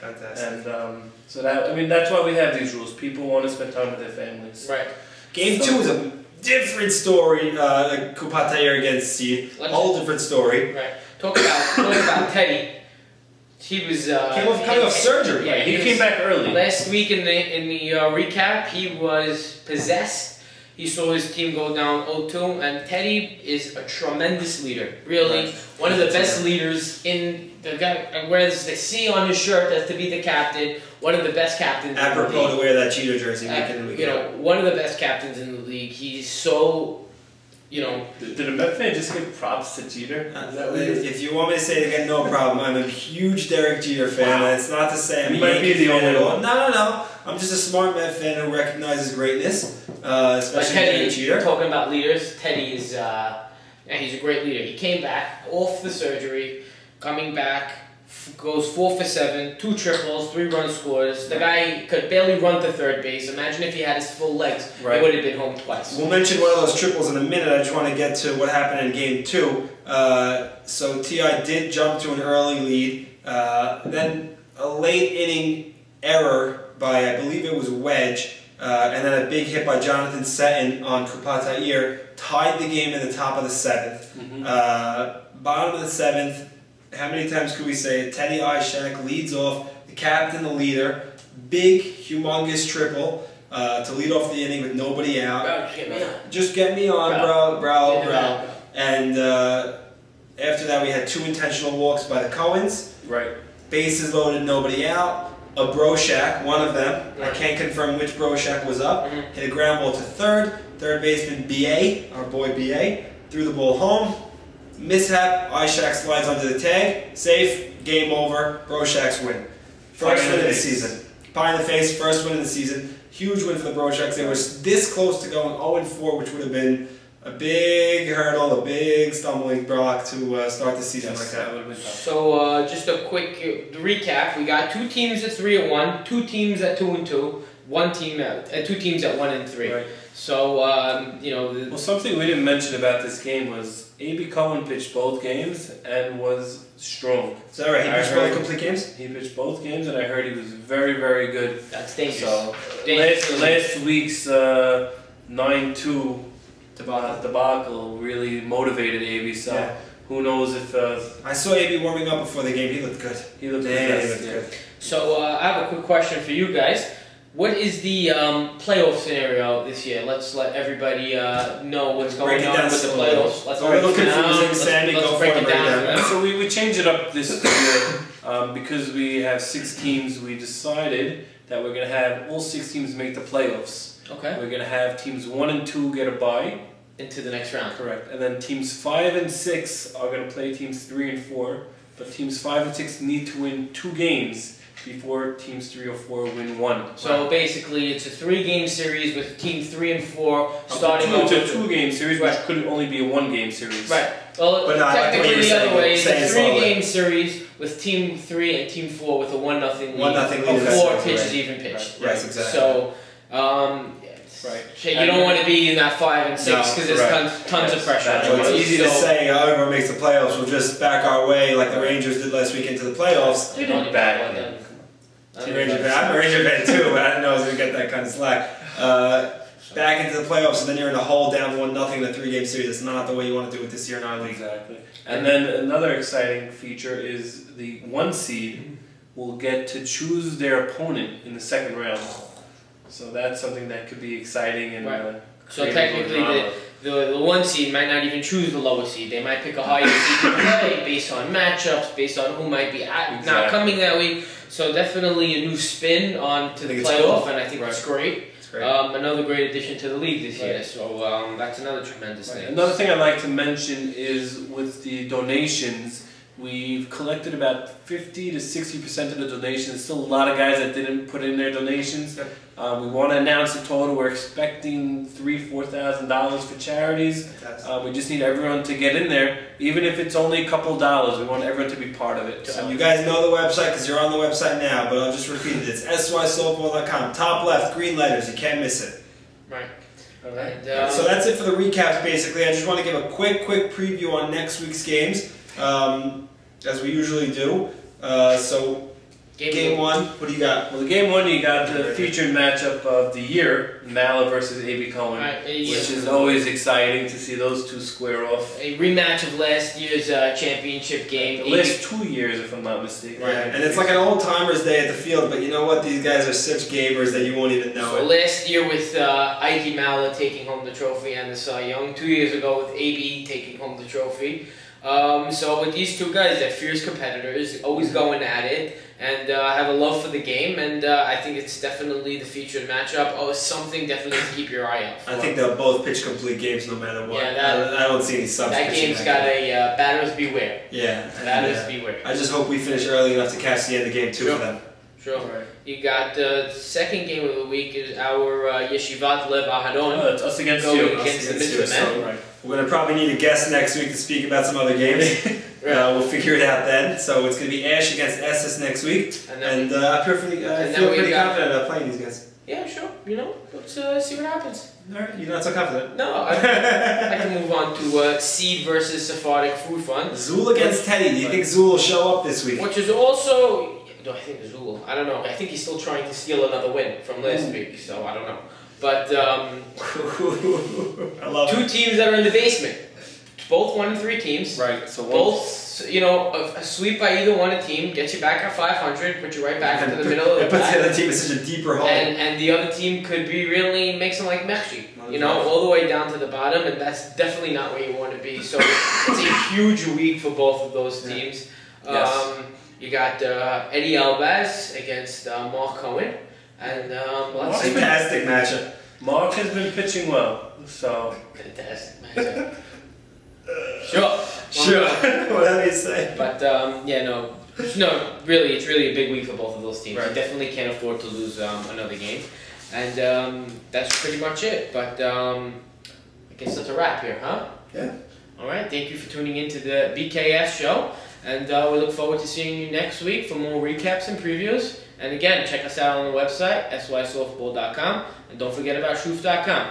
Fantastic. And so that, I mean, that's why we have these rules. People want to spend time with their families. Right. Game 2 is a different story. Kupatair against Seed. A whole different story. Right. Talk about Teddy. He was coming off surgery. Yeah, he came back early. Last week in the recap, he was possessed. He saw his team go down 0-2, and Teddy is a tremendous leader. Really, one of the best leaders in the guy. Wears the C on his shirt as to be the captain. One of the best captains. Apropos to wear that cheater jersey week in and week out. One of the best captains in the league. He's so. Did a Met fan just give props to Jeter? If you want me to say it again, no problem. I'm a huge Derek Jeter fan. Wow. It's not to say I'm You might be the only one. No. I'm just a smart Met fan who recognizes greatness, especially Derek Jeter. Talking about leaders, Teddy is he's a great leader. He came back off the surgery, coming back, goes 4 for 7, 2 triples, 3 run scores. The guy could barely run to third base. Imagine if he had his full legs, he would have been home twice. We'll mention one of those triples in a minute. I just want to get to what happened in Game 2. So T.I. did jump to an early lead. Then a late inning error by, I believe it was Wedge, and then a big hit by Jonathan Setton on Kupatair tied the game in the top of the 7th. Bottom of the 7th, how many times could we say it? Teddy Ishak leads off, the captain, the leader, big, humongous triple to lead off the inning with nobody out. Bro, just get me on. Just get me on, bro. And after that, we had 2 intentional walks by the Cohens. Right. Bases loaded, nobody out. A Broshak, one of them, I can't confirm which Broshak was up, hit a ground ball to third. Third baseman B.A., our boy B.A., threw the ball home. Mishap, Ishak slides under the tag, safe, game over, Broshaks win. First win of the season. Pie in the face, first win of the season. Huge win for the Broshaks. They were this close to going 0-4, which would have been a big hurdle, a big stumbling block to start the season like that. So just a quick recap: we got 2 teams at 3-1, 2 teams at 2-2, 2 teams at 1-3. Right. So well, something we didn't mention about this game was A.B. Cohen pitched both games and was strong. Is that right? He pitched both complete games? He pitched both games, and I heard he was very, very good. That's dangerous. So last week's 9-2 debacle really motivated A.B. So who knows if... I saw A.B. warming up before the game. He looked good. He looked good. So I have a quick question for you guys. What is the playoff scenario this year? Let's let everybody know what's going on with the playoffs. Let's break it down. Let's break it down. So we changed it up this year because we have 6 teams. We decided that we're going to have all 6 teams make the playoffs. Okay. We're going to have teams 1 and 2 get a bye. Into the next round. Correct. And then teams 5 and 6 are going to play teams 3 and 4. But teams 5 and 6 need to win 2 games before teams 3 or 4 win 1. So basically, it's a 3-game series with team 3 and 4 starting off. It's a 2-game series, which could only be a 1-game series. Right. Well, technically the other way is a 3-game series with team 3 and team 4 with a 1-0 lead. 4 pitches even pitched. Right. Yes, exactly. So, you don't want to be in that 5 and 6 because there's tons of pressure. It's easy to say whoever makes the playoffs will just back our way like the Rangers did last week into the playoffs. They did bad. I'm a Ranger fan too, but I didn't know I was going to get that kind of slack. Back into the playoffs, and then you're in a hole down 1-0 in a 3-game series. That's not the way you want to do it this year in our league. Exactly. And then another exciting feature is the 1 seed will get to choose their opponent in the 2nd round. So that's something that could be exciting and so technically the 1 seed might not even choose the lower seed. They might pick a higher seed to play based on matchups, based on who might be not coming that week. So definitely a new spin onto the playoff, and I think that's great. Another great addition to the league this year. So that's another tremendous thing. Another thing I'd like to mention is with the donations. We've collected about 50 to 60% of the donations. Still a lot of guys that didn't put in their donations. We want to announce the total. We're expecting $3,000–4,000 for charities. We just need everyone to get in there, even if it's only a couple dollars. We want everyone to be part of it. So you guys know the website because you're on the website now, but I'll just repeat it. It's sysoftball.com. Top left, green letters. You can't miss it. Right. Alright. So that's it for the recaps. Basically, I just want to give a quick preview on next week's games. As we usually do. So Game 1, what do you got? Well, the game 1, you got the featured matchup of the year, Mala versus AB Cohen, which is always exciting to see those two square off. A rematch of last year's championship game. The last 2 years, if I'm not mistaken. Right, and it's like an old-timers day at the field, but you know what? These guys are such gamers that you won't even know so it. Last year with Ike Mala taking home the trophy and the Cy Young. 2 years ago with AB taking home the trophy. So with these two guys, they're fierce competitors, always going at it, and have a love for the game, and I think it's definitely the featured matchup. Oh, it's something definitely to keep your eye out for. I think they'll both pitch complete games no matter what. Yeah, I don't see any subs. That game's got a batters beware. Yeah. Batters beware. I just hope we finish early enough to catch the end of game 2 for them. Sure. Right. You got the second game of the week is our Yeshivat Lev Ahadon. Oh, it's us against you. Against the Mitzvah Men. Right. We're going to probably need a guest next week to speak about some other games. We'll figure it out then. So it's going to be Ash against Esses next week. And I feel pretty confident about playing these guys. Yeah, sure. You know, let's see what happens. Alright, you're not so confident? No, I can move on to Seed versus Sephardic Food Fund. Zool against Teddy. Do you think Zool will show up this week? Which is also... No, I think Zool. I don't know. I think he's still trying to steal another win from last week, so I don't know. But I love two teams that are in the basement. Both 1-3 teams. Right. So both, you know, a sweep by either one team gets you back at 500, put you right back into the middle of the pack. It puts the other pack. team in such a deeper hole. And the other team could be really make something like Mechji, you know, all the way down to the bottom, and that's definitely not where you want to be. So it's a huge week for both of those teams. Yes. You got Eddie Elbaz against Mark Cohen, and fantastic matchup. Mark has been pitching well, so fantastic matchup. Sure. Whatever you say. But yeah, no, really, it's really a big week for both of those teams. Right. You definitely can't afford to lose another game, and that's pretty much it. But I guess that's a wrap here, huh? Yeah. All right. Thank you for tuning in to the BKS show. And we look forward to seeing you next week for more recaps and previews. And again, check us out on the website, sysoftball.com. And don't forget about shoof.com.